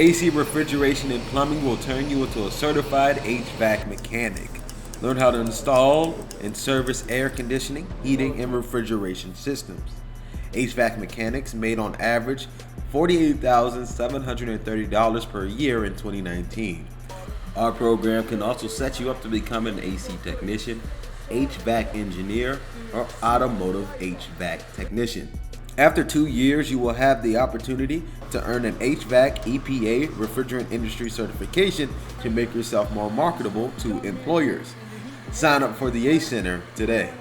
AC Refrigeration and Plumbing will turn you into a certified HVAC mechanic. Learn how to install and service air conditioning, heating, and refrigeration systems. HVAC mechanics made on average $48,730 per year in 2019. Our program can also set you up to become an AC technician, HVAC engineer, or automotive HVAC technician. After 2 years, you will have the opportunity to earn an HVAC EPA refrigerant industry certification to make yourself more marketable to employers. Sign up for the ACE Center today.